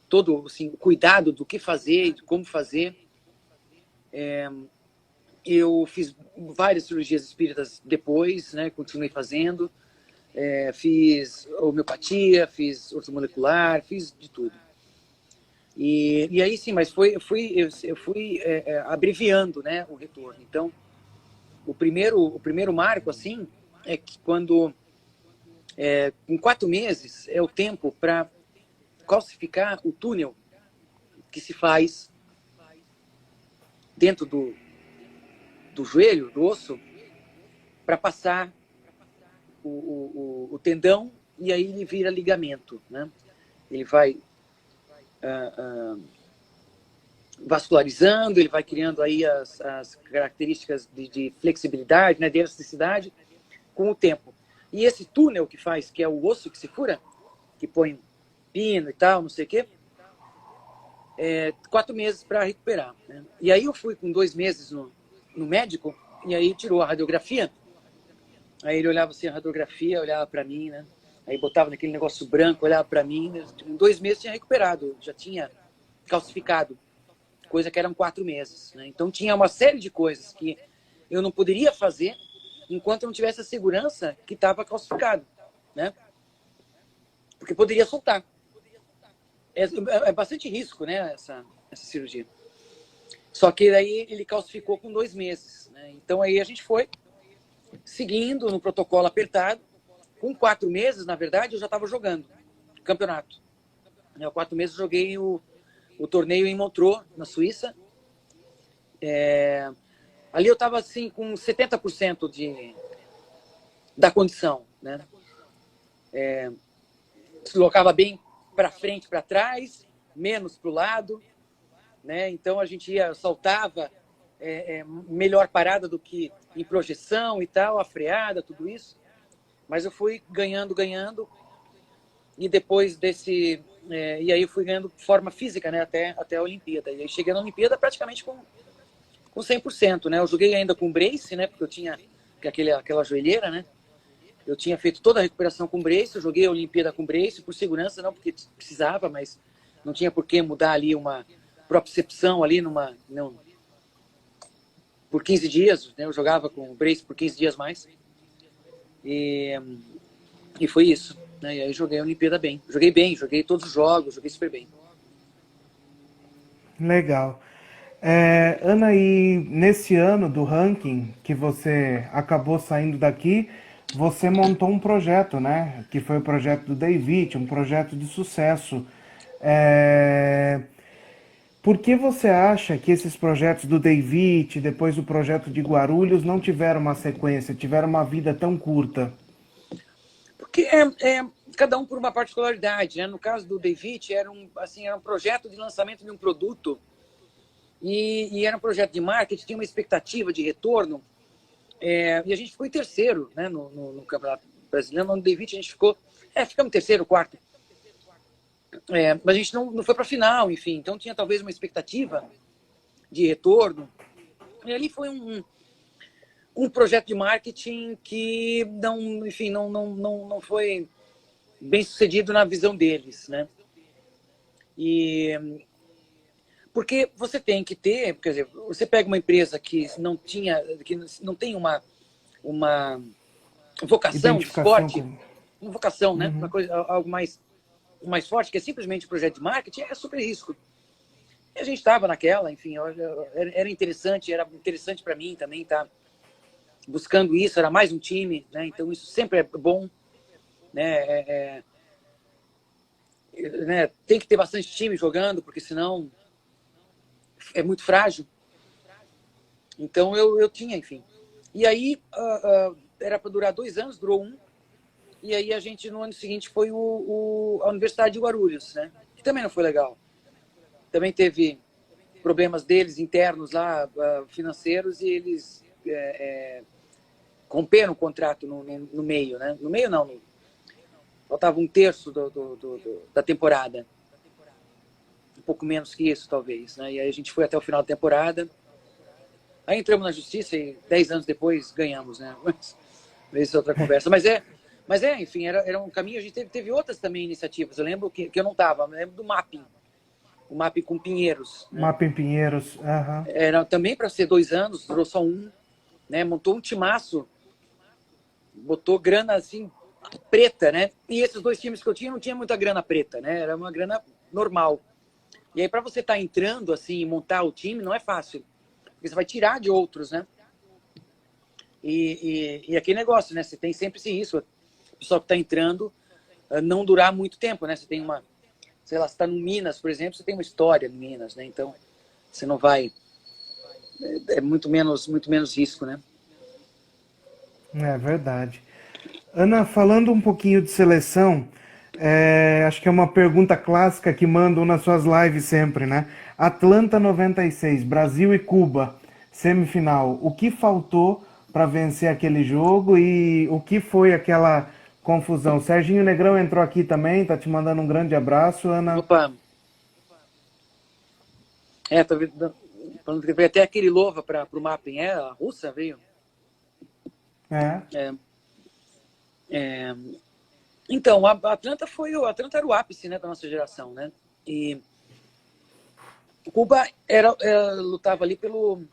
todo assim, o cuidado do que fazer, de como fazer. Eu fiz várias cirurgias espíritas depois, né? Continuei fazendo. Fiz homeopatia, fiz ortomolecular, fiz de tudo. E aí sim, mas eu fui abreviando, né, o retorno. Então, o primeiro marco, assim, é que quando, em 4 meses, é o tempo para calcificar o túnel que se faz dentro do joelho, do osso, para passar o tendão, e aí ele vira ligamento, né? Ele vai vascularizando, ele vai criando aí as características de flexibilidade, né, de elasticidade, com o tempo. E esse túnel que faz, que é o osso que se fura, que põe pino e tal, não sei o quê, 4 meses para recuperar, né? E aí eu fui com 2 meses no médico, e aí tirou a radiografia. Aí ele olhava assim a radiografia, olhava para mim, né? Aí botava naquele negócio branco, olhava para mim. Em 2 meses tinha recuperado, já tinha calcificado, coisa que eram 4 meses, né? Então tinha uma série de coisas que eu não poderia fazer enquanto eu não tivesse a segurança que estava calcificado, né? Porque poderia soltar. É bastante risco, né, essa cirurgia. Só que daí ele calcificou com 2 meses, né? Então aí a gente foi seguindo no protocolo apertado. Com 4 meses, na verdade, eu já estava jogando, campeonato. Há 4 meses eu joguei o torneio em Montreux, na Suíça. Ali eu estava assim, com 70% da condição, né? Deslocava bem para frente, para trás, menos para o lado, né? Então a gente saltava melhor parada do que em projeção e tal, a freada, tudo isso. Mas eu fui ganhando, e depois desse... e aí eu fui ganhando forma física, né? Até a Olimpíada. E aí cheguei na Olimpíada praticamente com 100%, né? Eu joguei ainda com brace, né? Porque eu tinha aquela joelheira, né? Eu tinha feito toda a recuperação com brace, eu joguei a Olimpíada com brace, por segurança, não porque precisava, mas não tinha por que mudar ali uma propriocepção ali por 15 dias, né? Eu jogava com brace por 15 dias mais. E foi isso, né? E aí joguei a Olimpíada bem. Joguei todos os jogos, joguei super bem. Legal. Ana, e nesse ano do ranking que você acabou saindo daqui, você montou um projeto, né? Que foi o projeto do David, um projeto de sucesso. Por que você acha que esses projetos do David, depois o projeto de Guarulhos, não tiveram uma sequência, tiveram uma vida tão curta? Porque cada um por uma particularidade, né? No caso do David, era um projeto de lançamento de um produto e era um projeto de marketing, tinha uma expectativa de retorno, e a gente ficou em terceiro, né, no Campeonato Brasileiro. No David a gente ficamos em terceiro, quarto. Mas a gente não foi para a final, enfim. Então tinha talvez uma expectativa de retorno. E ali foi um projeto de marketing que não foi bem sucedido na visão deles, né? Porque você tem que ter, quer dizer, você pega uma empresa que não tem uma vocação de Identificação esporte, com... uma vocação, né? Uma Uhum. coisa, algo mais forte, que é simplesmente um projeto de marketing, é super risco. E a gente estava naquela, enfim, era interessante para mim também estar buscando isso, era mais um time, né? Então isso sempre é bom, né? Né? Tem que ter bastante time jogando, porque senão é muito frágil. Então eu tinha, enfim. E aí era para durar 2 anos, durou 1. E aí a gente, no ano seguinte, foi a Universidade de Guarulhos, né? Que também não foi legal. Também teve problemas deles internos lá, financeiros, e eles romperam o contrato no meio, né? No meio não, faltava 1/3 da temporada. Um pouco menos que isso, talvez, né? E aí a gente foi até o final da temporada. Aí entramos na justiça e 10 anos depois ganhamos, né? Mas isso é outra conversa. Mas enfim, era um caminho. A gente teve outras também iniciativas. Eu lembro que eu não estava, eu lembro do mapping. O mapping com Pinheiros, né? Mapa em Pinheiros. Uhum. Era também para ser 2 anos, durou só 1, né? Montou um timaço, botou grana assim, preta, né? E esses 2 times que eu tinha não tinha muita grana preta, né? Era uma grana normal. E aí, para você estar entrando assim e montar o time, não é fácil. Porque você vai tirar de outros, né? E aquele negócio, né? Você tem sempre esse risco. O pessoal que está entrando não durar muito tempo, né? Você tem sei lá, você está no Minas, por exemplo, você tem uma história no Minas, né? Então, você não vai... É muito menos risco, né? É verdade. Ana, falando um pouquinho de seleção, acho que é uma pergunta clássica que mandam nas suas lives sempre, né? Atlanta 96, Brasil e Cuba, semifinal. O que faltou para vencer aquele jogo e o que foi aquela confusão? Serginho Negrão entrou aqui também, tá te mandando um grande abraço, Ana. Opa! Tá falando que veio até aquele Lova para o mapping. A russa veio? É. Então, a Atlanta era o ápice, né, da nossa geração, né? E Cuba lutava ali pelo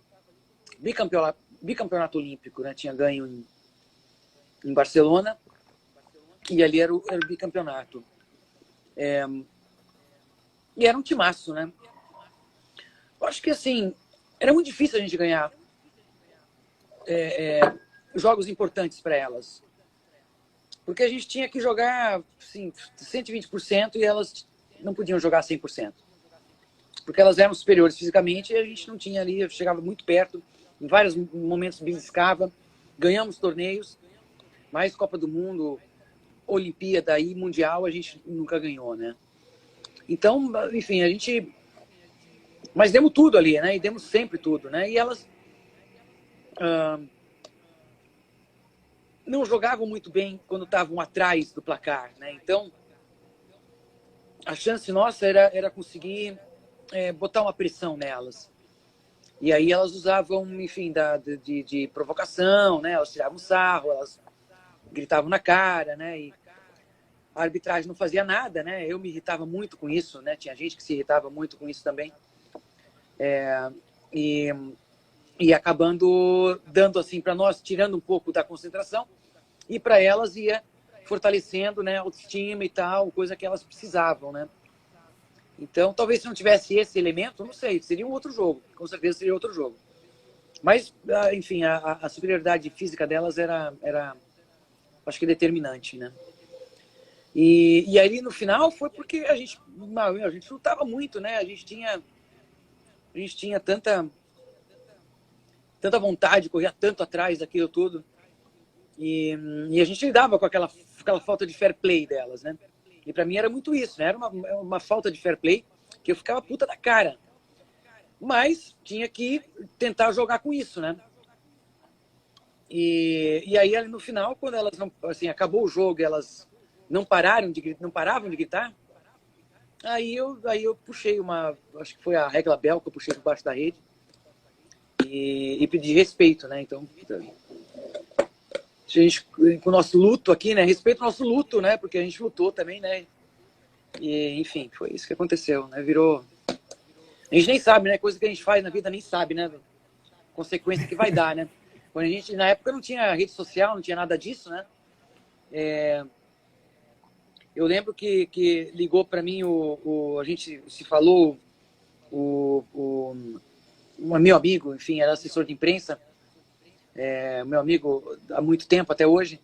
bicampeonato olímpico, né? Tinha ganho em Barcelona e ali era o bicampeonato. E era um timaço, né? Eu acho que, assim, era muito difícil a gente ganhar jogos importantes para elas. porque a gente tinha que jogar assim, 120% e elas não podiam jogar 100%. Porque elas eram superiores fisicamente e a gente não tinha ali, chegava muito perto, em vários momentos beliscava, ganhamos torneios, mas Copa do Mundo, Olimpíada e Mundial a gente nunca ganhou, né? Então, enfim, a gente... Mas demos tudo ali, né? E demos sempre tudo, né? E elas não jogavam muito bem quando estavam atrás do placar, né? Então, a chance nossa era conseguir botar uma pressão nelas. E aí elas usavam, enfim, de provocação, né? Elas tiravam sarro, elas gritavam na cara, né? E a arbitragem não fazia nada, né? Eu me irritava muito com isso, né? Tinha gente que se irritava muito com isso também. E acabando dando assim para nós, tirando um pouco da concentração, e para elas ia fortalecendo, né, a autoestima e tal, coisa que elas precisavam, né? Então, talvez se não tivesse esse elemento, não sei, seria um outro jogo, com certeza seria outro jogo. Mas, enfim, a superioridade física delas era, acho que determinante, né? E aí no final foi porque a gente lutava muito, né? A gente tinha tanta vontade, corria tanto atrás daquilo tudo. E a gente lidava com aquela falta de fair play delas, né? E para mim era muito isso, né? Era uma falta de fair play que eu ficava puta da cara. Mas tinha que tentar jogar com isso, né? E aí no final, quando elas não, assim, acabou o jogo, elas não paravam de gritar, aí eu puxei acho que foi a Regla Bel que eu puxei por baixo da rede e pedi respeito, né? Então, a gente, com o nosso luto aqui, né? Respeito o nosso luto, né? Porque a gente lutou também, né? E, enfim, foi isso que aconteceu, né? Virou... A gente nem sabe, né? Coisa que a gente faz na vida nem sabe, né? Consequência que vai dar, né? Quando a gente, na época não tinha rede social, não tinha nada disso, né? Eu lembro que ligou para mim, a gente se falou, meu amigo, enfim, era assessor de imprensa, meu amigo há muito tempo, até hoje.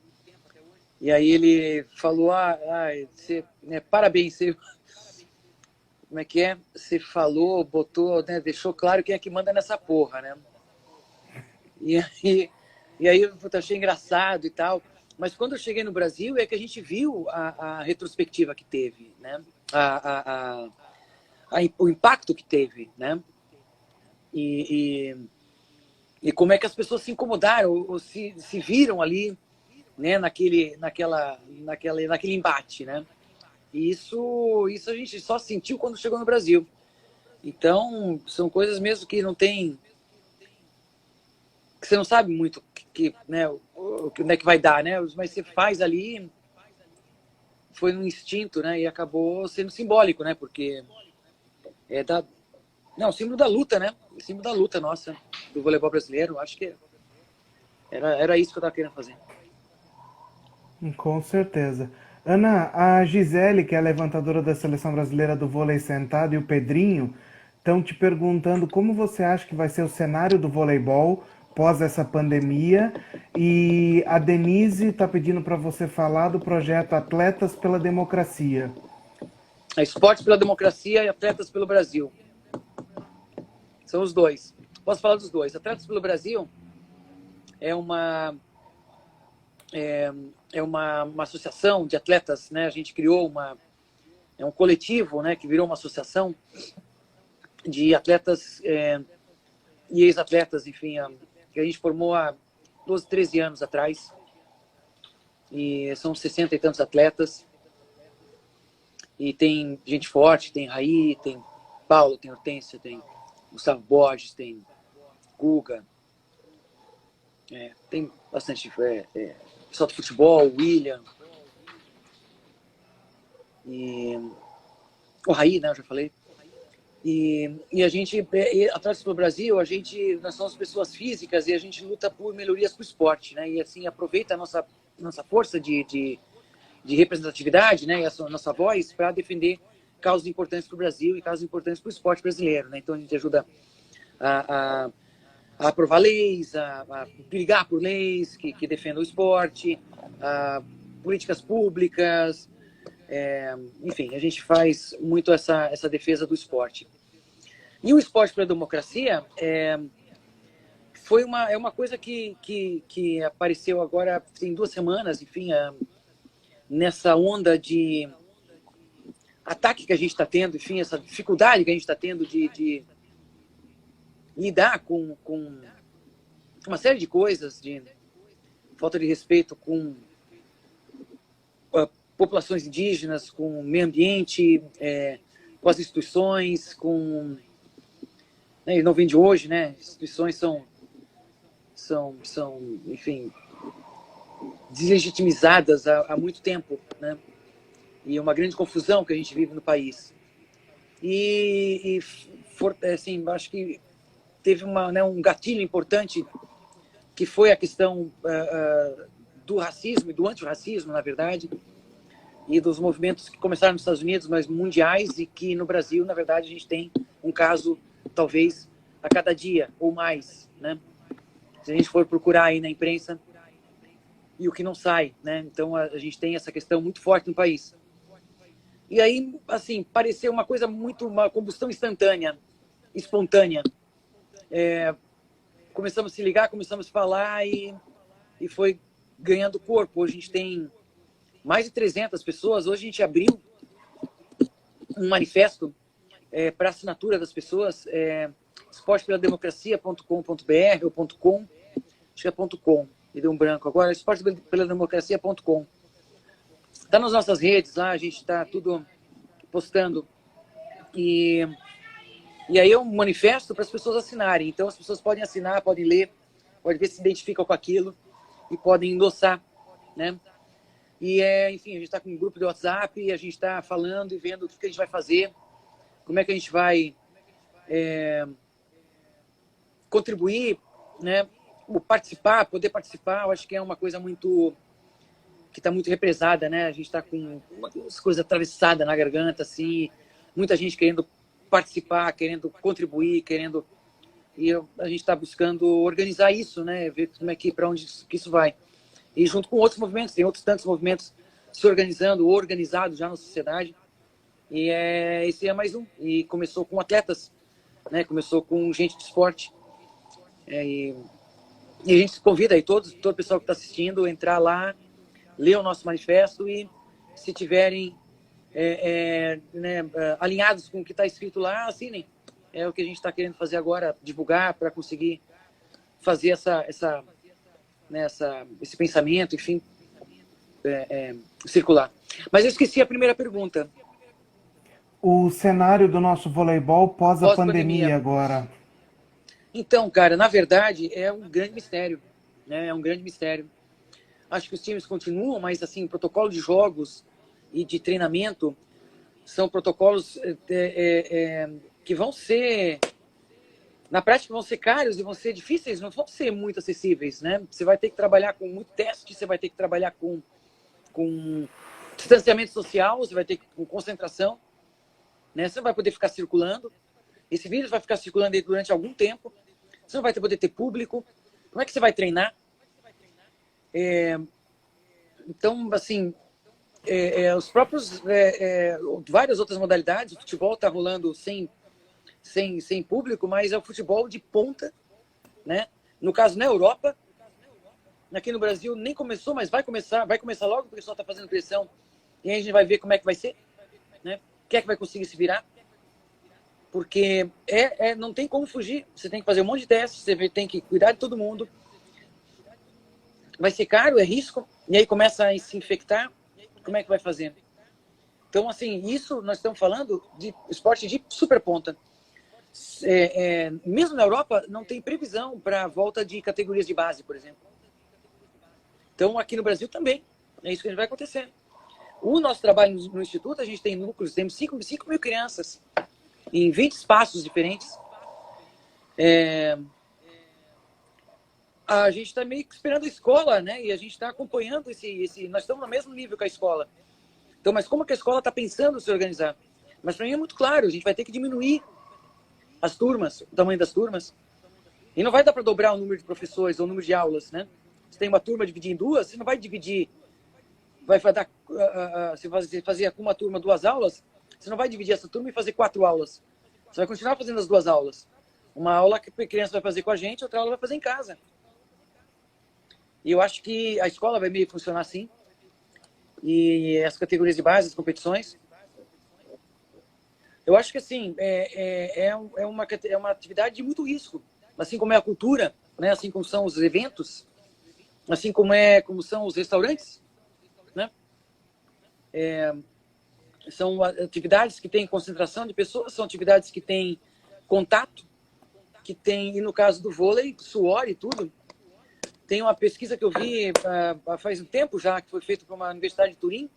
E aí ele falou, parabéns, você, como é que é? Você falou, botou, né, deixou claro quem é que manda nessa porra, né? E aí eu achei engraçado e tal. Mas quando eu cheguei no Brasil é que a gente viu a retrospectiva que teve, né? O impacto que teve, né? E como é que as pessoas se incomodaram ou se viram ali, né? Naquele embate, né? E isso a gente só sentiu quando chegou no Brasil. Então, são coisas mesmo que não tem... que você não sabe muito né, onde é que vai dar, né? Mas você faz ali, foi um instinto, né? E acabou sendo simbólico, né? Porque símbolo da luta, né? Símbolo da luta nossa, do voleibol brasileiro. Acho que era isso que eu estava querendo fazer. Com certeza. Ana, a Gisele, que é a levantadora da seleção brasileira do vôlei sentado, e o Pedrinho estão te perguntando como você acha que vai ser o cenário do voleibol pós essa pandemia. E a Denise está pedindo para você falar do projeto Atletas pela Democracia. Esporte pela Democracia e Atletas pelo Brasil. São os dois. Posso falar dos dois. Atletas pelo Brasil é uma associação de atletas, né? A gente criou um coletivo, né? Que virou uma associação de atletas e ex-atletas, enfim, que a gente formou há 12, 13 anos atrás. E são 60 e tantos atletas. E tem gente forte, tem Raí, tem Paulo, tem Hortência, tem Gustavo Borges, tem Guga. Tem bastante pessoal do futebol, William. E o Raí, né, eu já falei. E a gente, Atletas pelo Brasil, nós somos pessoas físicas e a gente luta por melhorias para o esporte, né? E assim, aproveita a nossa força de representatividade, né? E a nossa voz para defender causas importantes para o Brasil e causas importantes para o esporte brasileiro, né? Então a gente ajuda a aprovar leis, a brigar por leis que defendam o esporte, a políticas públicas, enfim, a gente faz muito essa defesa do esporte. E o Esporte pela Democracia é uma coisa que apareceu agora tem 2 semanas, enfim, nessa onda de ataque que a gente está tendo, enfim, essa dificuldade que a gente está tendo de lidar com uma série de coisas, de falta de respeito com populações indígenas, com o meio ambiente, com as instituições, né, e não vem de hoje, né? Instituições são enfim, deslegitimizadas há muito tempo, né? E uma grande confusão que a gente vive no país. Assim, acho que teve um gatilho importante, que foi a questão do racismo e do antirracismo, na verdade, e dos movimentos que começaram nos Estados Unidos, mas mundiais, e que no Brasil, na verdade, a gente tem um caso, talvez, a cada dia ou mais, né? Se a gente for procurar aí na imprensa, e o que não sai, né? Então, a gente tem essa questão muito forte no país. E aí, assim, pareceu uma coisa uma combustão instantânea, espontânea. Começamos a se ligar, começamos a falar e foi ganhando corpo. Hoje a gente tem mais de 300 pessoas. Hoje a gente abriu um manifesto para assinatura das pessoas, esportepelademocracia.com.br ou .com, acho que é .com, me deu um branco agora, esportepelademocracia.com. Está nas nossas redes lá, a gente está tudo postando. E aí é um manifesto para as pessoas assinarem. Então as pessoas podem assinar, podem ler, podem ver se identificam com aquilo e podem endossar, né? E enfim, a gente está com um grupo de WhatsApp e a gente está falando e vendo o que a gente vai fazer, como é que a gente vai contribuir, né? Poder participar, eu acho que é uma coisa que está muito represada, né? A gente está com umas coisas atravessadas na garganta, assim, muita gente querendo participar, querendo contribuir, e a gente está buscando organizar isso, né? Ver como é para onde que isso vai. E junto com outros movimentos, tem outros tantos movimentos se organizando, ou organizados já na sociedade. E esse é mais um. E começou com atletas, né? Começou com gente de esporte. E a gente convida aí todo o pessoal que está assistindo a entrar lá, ler o nosso manifesto e, se tiverem né, alinhados com o que está escrito lá, assinem. É o que a gente está querendo fazer agora, divulgar para conseguir fazer esse pensamento, enfim, circular. Mas eu esqueci a primeira pergunta. O cenário do nosso voleibol pós a pandemia agora. Então, cara, na verdade, é um grande mistério, né? É um grande mistério. Acho que os times continuam, mas, assim, o protocolo de jogos e de treinamento são protocolos que vão ser, na prática, vão ser caros e vão ser difíceis, não vão ser muito acessíveis, né? Você vai ter que trabalhar com muito teste, você vai ter que trabalhar com distanciamento social, você vai ter que com concentração, né? Você não vai poder ficar circulando. Esse vírus vai ficar circulando aí durante algum tempo. Você não vai poder ter público. Como é que você vai treinar? Então, assim, os próprios várias outras modalidades, o futebol está rolando sem público, mas é o futebol de ponta, né? No caso, na Europa, aqui no Brasil nem começou, mas vai começar logo, porque o pessoal está fazendo pressão e aí a gente vai ver como é que vai ser, né? Quem é que vai conseguir se virar? Porque não tem como fugir. Você tem que fazer um monte de testes, você tem que cuidar de todo mundo. Vai ser caro, é risco, e aí começa a se infectar. Como é que vai fazer? Então, assim, isso nós estamos falando de esporte de super ponta. Mesmo na Europa, não tem previsão para a volta de categorias de base, por exemplo. Então, aqui no Brasil também. É isso que vai acontecer. O nosso trabalho no Instituto, a gente tem núcleos, temos 5 mil crianças em 20 espaços diferentes. A gente está meio que esperando a escola, né? E a gente está acompanhando nós estamos no mesmo nível que a escola. Então, mas como que a escola está pensando se organizar? Mas para mim é muito claro, a gente vai ter que diminuir as turmas, o tamanho das turmas. E não vai dar para dobrar o número de professores ou o número de aulas, né? Você tem uma turma dividida em duas, você não vai dividir vai dar, se fazer com uma turma 2 aulas, você não vai dividir essa turma e fazer 4 aulas. Você vai continuar fazendo as 2 aulas. Uma aula que a criança vai fazer com a gente, outra aula vai fazer em casa. E eu acho que a escola vai meio funcionar assim. E as categorias de base, as competições. Eu acho que, assim, é uma atividade de muito risco. Assim como é a cultura, né? Assim como são os eventos, assim como são os restaurantes, né? São atividades que têm concentração de pessoas, são atividades que têm contato, que tem, e no caso do vôlei, suor e tudo. Tem uma pesquisa que eu vi faz um tempo já, que foi feita por uma universidade de Turim,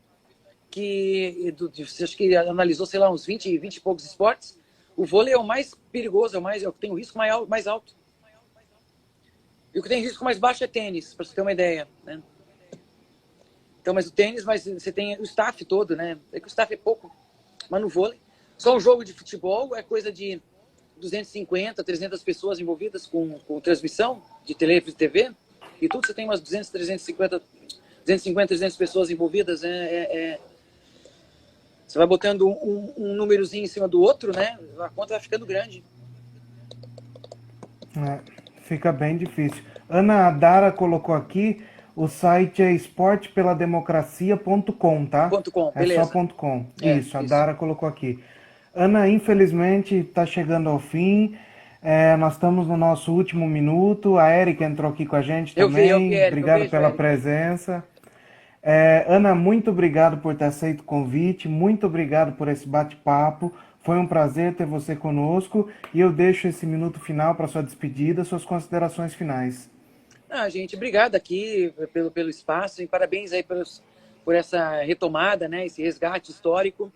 acho que analisou, sei lá, uns 20 e poucos esportes. O vôlei é o mais perigoso, é o que tem o risco mais alto. E o que tem risco mais baixo é tênis, para você ter uma ideia, né? Então, mas o tênis, você tem o staff todo, né? É que o staff é pouco, mas no vôlei, só um jogo de futebol é coisa de 250, 300 pessoas envolvidas com transmissão de TV e tudo, você tem umas 250, 300 pessoas envolvidas, você vai botando um númerozinho em cima do outro, né? A conta vai ficando grande. Fica bem difícil. Ana Dara colocou aqui, o site é esportepelademocracia.com, tá? .com, é beleza. só .com. Isso, a Dara colocou aqui. Ana, infelizmente, está chegando ao fim. Nós estamos no nosso último minuto. A Érica entrou aqui com a gente também. Eu vi, Érica. Obrigado Beijo, pela Érica. presença. Ana, muito obrigado por ter aceito o convite. Muito obrigado por esse bate-papo. Foi um prazer ter você conosco. E eu deixo esse minuto final para sua despedida, suas considerações finais. Gente, obrigado aqui pelo espaço e parabéns aí por essa retomada, né? Esse resgate histórico.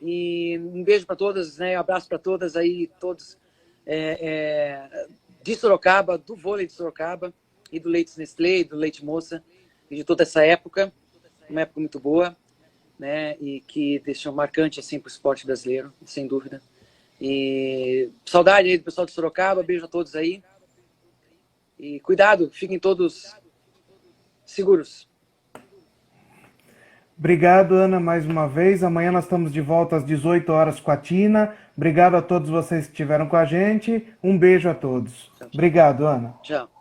E um beijo para todas, né? Um abraço para todas aí, todos de Sorocaba, do vôlei de Sorocaba e do Leite Nestlé, do Leite Moça, e de toda essa época, uma época muito boa, né? E que deixou marcante assim para o esporte brasileiro, sem dúvida. E saudade aí do pessoal de Sorocaba, beijo a todos aí. E cuidado, fiquem todos seguros. Obrigado, Ana, mais uma vez. Amanhã nós estamos de volta às 18 horas com a Tina. Obrigado a todos vocês que estiveram com a gente. Um beijo a todos. Tchau. Obrigado, Ana. Tchau.